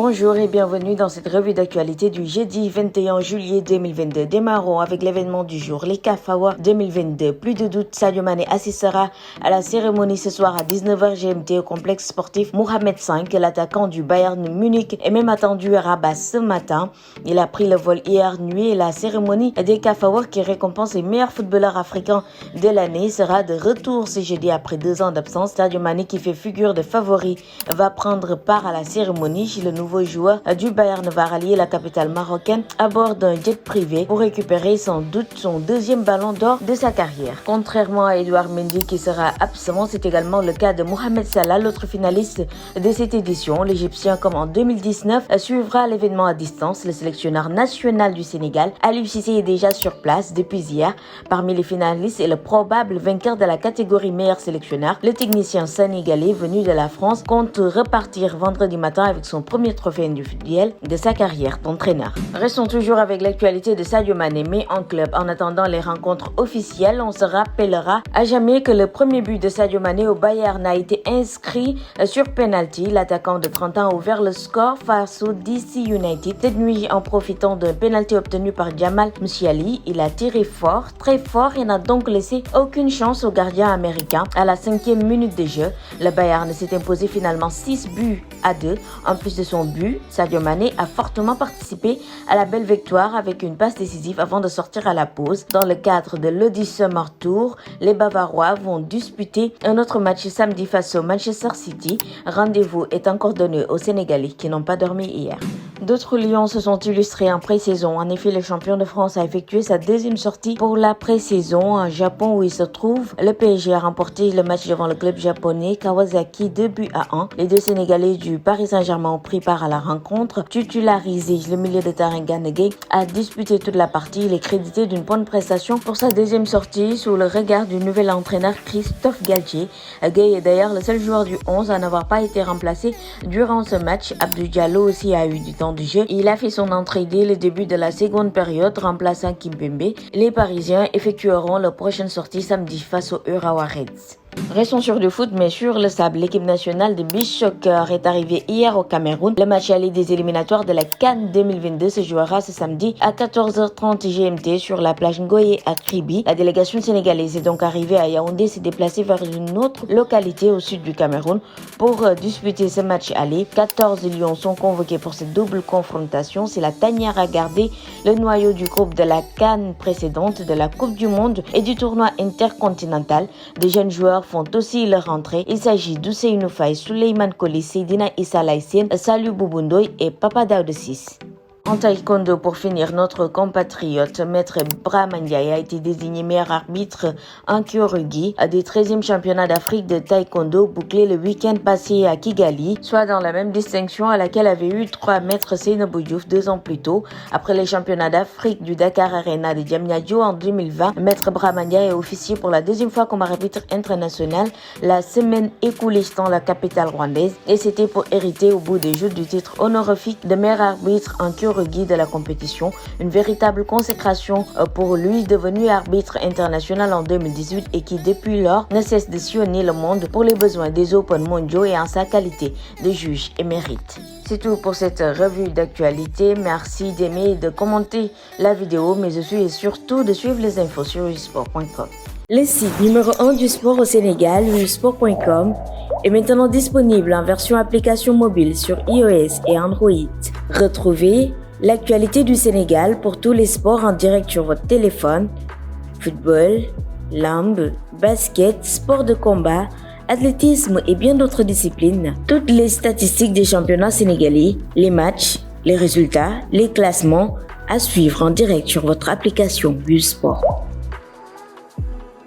Bonjour et bienvenue dans cette revue d'actualité du jeudi 21 juillet 2022. Démarrons avec l'événement du jour, les CAF Awards 2022. Plus de doute, Sadio Mané assistera à la cérémonie ce soir à 19h GMT au complexe sportif Mohamed V. L'attaquant du Bayern Munich est même attendu à Rabat ce matin. Il a pris le vol hier nuit et la cérémonie des CAF Awards qui récompense les meilleurs footballeurs africains de l'année sera de retour ce jeudi après 2 ans d'absence. Sadio Mané, qui fait figure de favori, va prendre part à la cérémonie. Le nouveau joueur du Bayern va rallier la capitale marocaine à bord d'un jet privé pour récupérer sans doute son deuxième ballon d'or de sa carrière. Contrairement à Edouard Mendy qui sera absent, c'est également le cas de Mohamed Salah, l'autre finaliste de cette édition. L'Égyptien, comme en 2019, suivra l'événement à distance. Le sélectionneur national du Sénégal, Aliou Cissé, est déjà sur place depuis hier. Parmi les finalistes et le probable vainqueur de la catégorie meilleur sélectionneur, le technicien sénégalais venu de la France compte repartir vendredi matin avec son premier trophée individuel de sa carrière d'entraîneur. Restons toujours avec l'actualité de Sadio Mané, mais en club. En attendant les rencontres officielles, on se rappellera à jamais que le premier but de Sadio Mané au Bayern a été inscrit sur penalty. L'attaquant de 30 ans a ouvert le score face au DC United cette nuit en profitant d'un penalty obtenu par Jamal Musiala. Il a tiré fort, très fort, et n'a donc laissé aucune chance au gardien américain. À la 5e minute de jeu, le Bayern s'est imposé finalement 6-2. En plus de son but, Sadio Mané a fortement participé à la belle victoire avec une passe décisive avant de sortir à la pause. Dans le cadre de l'Audi Summer Tour, les Bavarois vont disputer un autre match samedi face au Manchester City. Rendez-vous est encore donné aux Sénégalais qui n'ont pas dormi hier. D'autres Lions se sont illustrés en pré-saison. En effet, le champion de France a effectué sa deuxième sortie pour la pré-saison en Japon où il se trouve. Le PSG a remporté le match devant le club japonais Kawasaki 2-1. Les deux Sénégalais du Paris Saint-Germain ont pris part à la rencontre. Titularisé, le milieu de terrain Gana Gueye a disputé toute la partie. Il est crédité d'une bonne prestation pour sa deuxième sortie sous le regard du nouvel entraîneur Christophe Galtier. Gueye est d'ailleurs le seul joueur du 11 à n'avoir pas été remplacé durant ce match. Abdou Diallo aussi a eu du temps du jeu. Il a fait son entrée dès le début de la seconde période, remplaçant Kimpembe. Les Parisiens effectueront leur prochaine sortie samedi face aux Urawa Reds. Restons sur du foot, mais sur le sable. L'équipe nationale de beach soccer est arrivée hier au Cameroun. Le match aller des éliminatoires de la CAN 2022 se jouera ce samedi à 14h30 GMT sur la plage Ngoye à Kribi. La délégation sénégalaise est donc arrivée à Yaoundé, s'est déplacée vers une autre localité au sud du Cameroun pour disputer ce match aller. 14 Lions sont convoqués pour cette double confrontation. C'est la tanière à garder le noyau du groupe de la CAN précédente, de la Coupe du Monde et du tournoi intercontinental. Des jeunes joueurs font aussi leur entrée. Il s'agit d'Ousseynou Faye, Souleymane Coly, Seydina Issa Laïssine, Salou Boubundoy et Papa Daouda Ciss. En taekwondo, pour finir, notre compatriote Maître Brahma Ndiaye a été désigné meilleur arbitre en Kyorugi des 13e championnats d'Afrique de taekwondo bouclé le week-end passé à Kigali, soit dans la même distinction à laquelle avait eu 3 Maître Seynabou Diouf 2 ans plus tôt. Après les championnats d'Afrique du Dakar Arena de Diamniadio en 2020, Maître Brahma Ndiaye est officié pour la deuxième fois comme arbitre international la semaine écoulée dans la capitale rwandaise, et c'était pour hériter au bout des Jeux du titre honorifique de meilleur arbitre en Kyorugi de la compétition, une véritable consécration pour lui, devenu arbitre international en 2018 et qui depuis lors ne cesse de sillonner le monde pour les besoins des Open mondiaux et en sa qualité de juge émérite. C'est tout pour cette revue d'actualité. Merci d'aimer et de commenter la vidéo, mais aussi et surtout de suivre les infos sur usport.com. Le site numéro 1 du sport au Sénégal, usport.com, est maintenant disponible en version application mobile sur iOS et Android. Retrouvez l'actualité du Sénégal pour tous les sports en direct sur votre téléphone. Football, lambe, basket, sport de combat, athlétisme et bien d'autres disciplines. Toutes les statistiques des championnats sénégalais, les matchs, les résultats, les classements à suivre en direct sur votre application uSport.